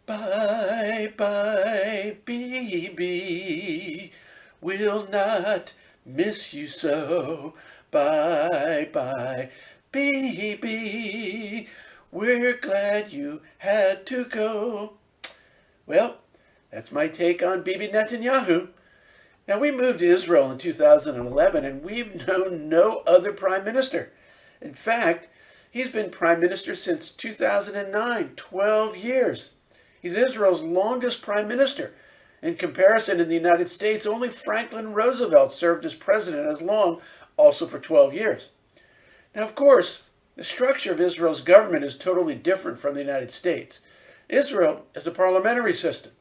Bye bye, Bibi. We'll not miss you so. Bye bye, Bibi. We're glad you had to go. Well, that's my take on Bibi Netanyahu. Now, we moved to Israel in 2011, and we've known no other prime minister. In fact, he's been prime minister since 2009, 12 years. He's Israel's longest prime minister. In comparison, in the United States, only Franklin Roosevelt served as president as long, also for 12 years. Now, of course, the structure of Israel's government is totally different from the United States. Israel is a parliamentary system,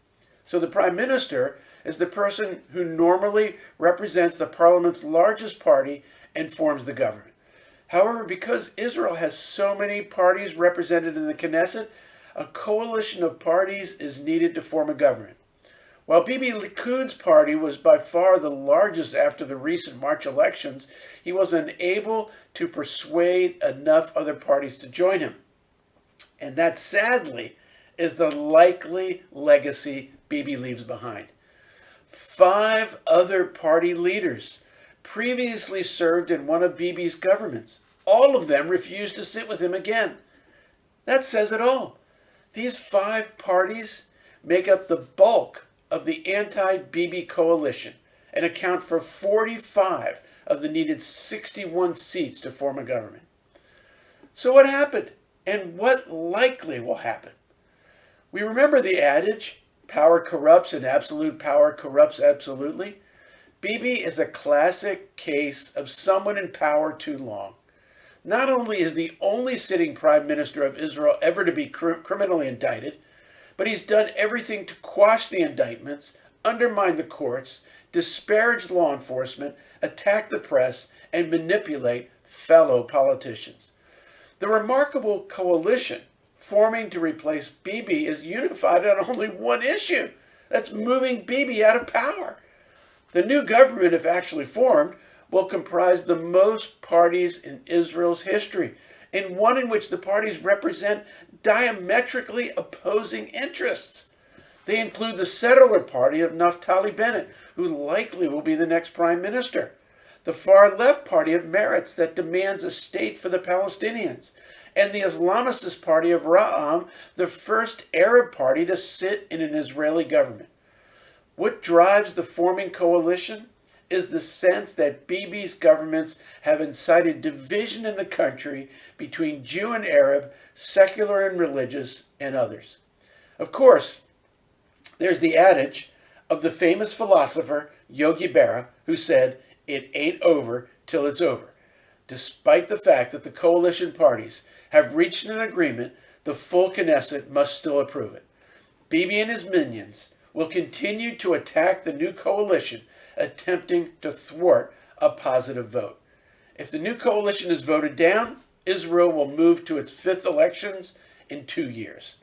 so the prime minister is the person who normally represents the parliament's largest party and forms the government. However, because Israel has so many parties represented in the Knesset, a coalition of parties is needed to form a government. While Bibi Likud's party was by far the largest after the recent March elections, he was unable to persuade enough other parties to join him. And that, sadly, is the likely legacy Bibi leaves behind. 5 other party leaders previously served in one of Bibi's governments. All of them refused to sit with him again. That says it all. These 5 parties make up the bulk of the anti-Bibi coalition and account for 45 of the needed 61 seats to form a government. So what happened, and what likely will happen? We remember the adage, power corrupts and absolute power corrupts absolutely. Bibi is a classic case of someone in power too long. Not only is the only sitting prime minister of Israel ever to be criminally indicted, but he's done everything to quash the indictments, undermine the courts, disparage law enforcement, attack the press, and manipulate fellow politicians. The remarkable coalition forming to replace Bibi is unified on only one issue. That's moving Bibi out of power. The new government, if actually formed, will comprise the most parties in Israel's history, and one in which the parties represent diametrically opposing interests. They include the settler party of Naftali Bennett, who likely will be the next prime minister, the far-left party of Meretz that demands a state for the Palestinians, and the Islamicist party of Ra'am, the first Arab party to sit in an Israeli government. What drives the forming coalition is the sense that Bibi's governments have incited division in the country between Jew and Arab, secular and religious, and others. Of course, there's the adage of the famous philosopher Yogi Berra, who said, "It ain't over till it's over." Despite the fact that the coalition parties have reached an agreement, the full Knesset must still approve it. Bibi and his minions will continue to attack the new coalition, attempting to thwart a positive vote. If the new coalition is voted down, Israel will move to its 5th elections in 2 years.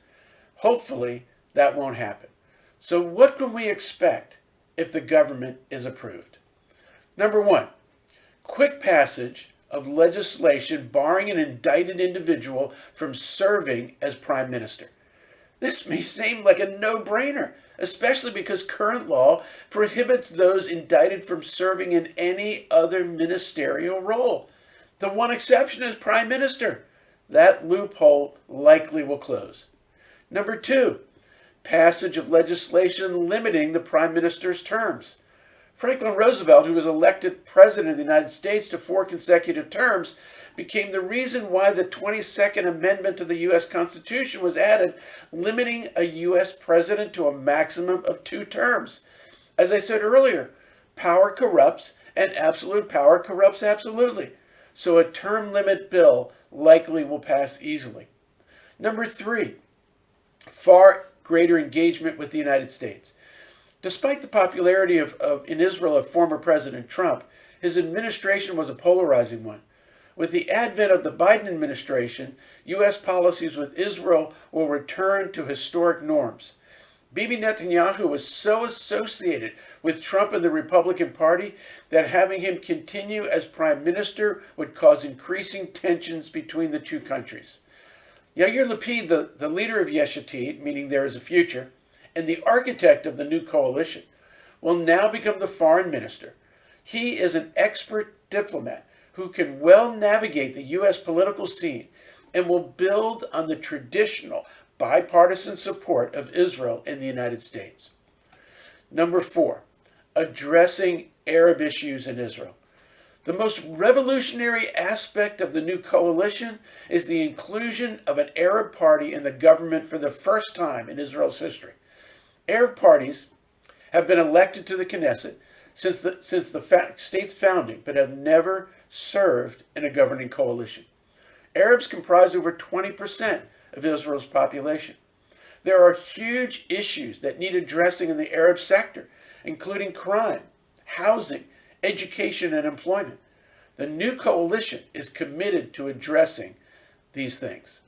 Hopefully, that won't happen. So what can we expect if the government is approved? Number 1, quick passage of legislation barring an indicted individual from serving as prime minister. This may seem like a no-brainer, especially because current law prohibits those indicted from serving in any other ministerial role. The one exception is prime minister. That loophole likely will close. Number 2, passage of legislation limiting the prime minister's terms. Franklin Roosevelt, who was elected president of the United States to 4 consecutive terms, became the reason why the 22nd Amendment to the U.S. Constitution was added, limiting a U.S. president to a maximum of 2 terms. As I said earlier, power corrupts and absolute power corrupts absolutely. So a term limit bill likely will pass easily. Number 3, far greater engagement with the United States. Despite the popularity in Israel of former President Trump, his administration was a polarizing one. With the advent of the Biden administration, U.S. policies with Israel will return to historic norms. Bibi Netanyahu was so associated with Trump and the Republican Party that having him continue as prime minister would cause increasing tensions between the two countries. Yair Lapid, the leader of Yesh Atid, meaning there is a future, and the architect of the new coalition, will now become the foreign minister. He is an expert diplomat who can well navigate the U.S. political scene and will build on the traditional bipartisan support of Israel in the United States. Number 4, addressing Arab issues in Israel. The most revolutionary aspect of the new coalition is the inclusion of an Arab party in the government for the first time in Israel's history. Arab parties have been elected to the Knesset since the state's founding, but have never served in a governing coalition. Arabs comprise over 20% of Israel's population. There are huge issues that need addressing in the Arab sector, including crime, housing, education, and employment. The new coalition is committed to addressing these things.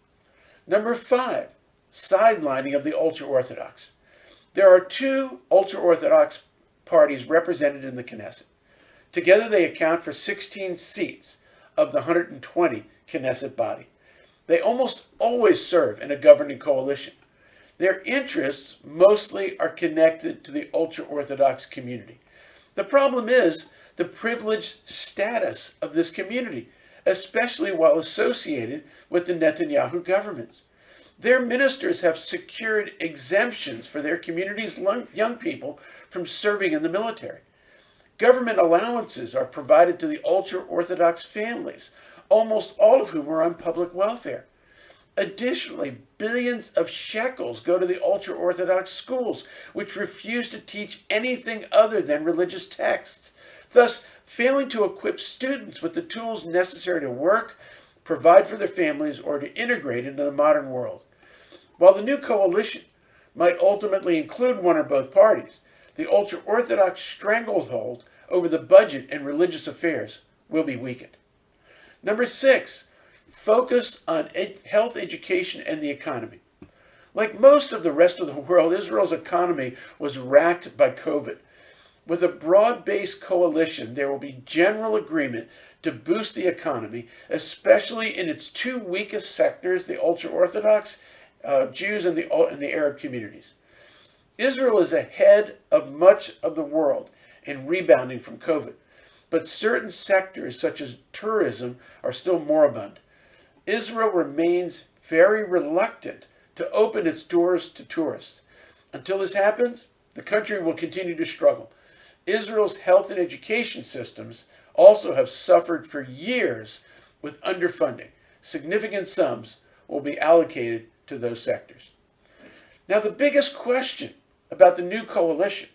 Number 5, sidelining of the ultra-Orthodox. There are 2 ultra-Orthodox parties represented in the Knesset. Together they account for 16 seats of the 120 Knesset body. They almost always serve in a governing coalition. Their interests mostly are connected to the ultra-Orthodox community. The problem is the privileged status of this community, especially while associated with the Netanyahu governments. Their ministers have secured exemptions for their community's young people from serving in the military. Government allowances are provided to the ultra-Orthodox families, almost all of whom are on public welfare. Additionally, billions of shekels go to the ultra-Orthodox schools, which refuse to teach anything other than religious texts, thus failing to equip students with the tools necessary to work, provide for their families, or to integrate into the modern world. While the new coalition might ultimately include one or both parties, the ultra-Orthodox stranglehold over the budget and religious affairs will be weakened. Number 6, focus on health, education, and the economy. Like most of the rest of the world, Israel's economy was racked by COVID. With a broad-based coalition, there will be general agreement to boost the economy, especially in its 2 weakest sectors, the ultra-Orthodox Jews and the Arab communities. Israel is ahead of much of the world in rebounding from COVID, but certain sectors such as tourism are still moribund. Israel remains very reluctant to open its doors to tourists. Until this happens, the country will continue to struggle. Israel's health and education systems also have suffered for years with underfunding. Significant sums will be allocated to those sectors. Now, the biggest question about the new coalition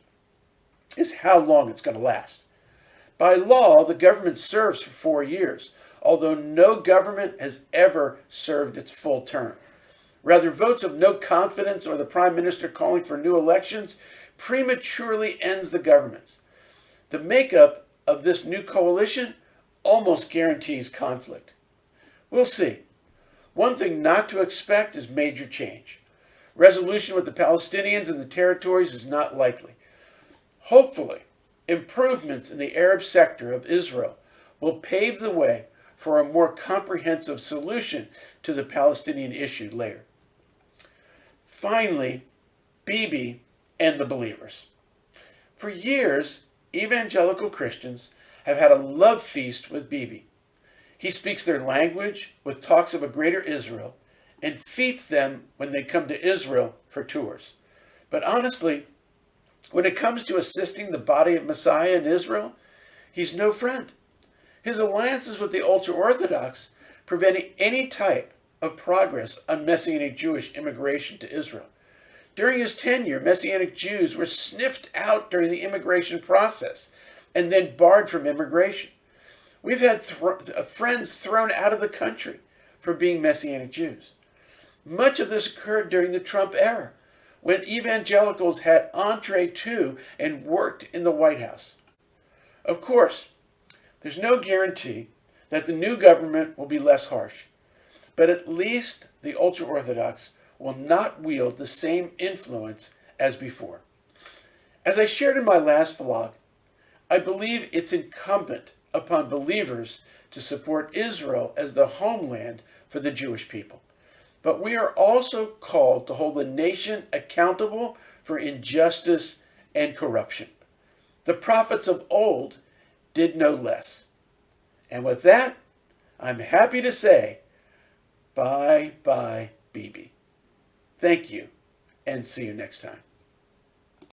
is how long it's going to last. By law, the government serves for 4 years, although no government has ever served its full term. Rather, votes of no confidence or the Prime Minister calling for new elections prematurely ends the governments. The makeup of this new coalition almost guarantees conflict. We'll see. One thing not to expect is major change. Resolution with the Palestinians and the territories is not likely. Hopefully, improvements in the Arab sector of Israel will pave the way for a more comprehensive solution to the Palestinian issue later. Finally, Bibi and the believers. For years, evangelical Christians have had a love feast with Bibi. He speaks their language with talks of a greater Israel and feeds them when they come to Israel for tours. But honestly, when it comes to assisting the body of Messiah in Israel, he's no friend. His alliances with the ultra-Orthodox preventing any type of progress on Messianic Jewish immigration to Israel. During his tenure, Messianic Jews were sniffed out during the immigration process and then barred from immigration. We've had friends thrown out of the country for being Messianic Jews. Much of this occurred during the Trump era, when evangelicals had entree to and worked in the White House. Of course, there's no guarantee that the new government will be less harsh, but at least the ultra-Orthodox will not wield the same influence as before. As I shared in my last vlog, I believe it's incumbent upon believers to support Israel as the homeland for the Jewish people. but we are also called to hold the nation accountable for injustice and corruption. The prophets of old did no less. And with that, I'm happy to say, bye-bye, Bibi. Thank you, and see you next time.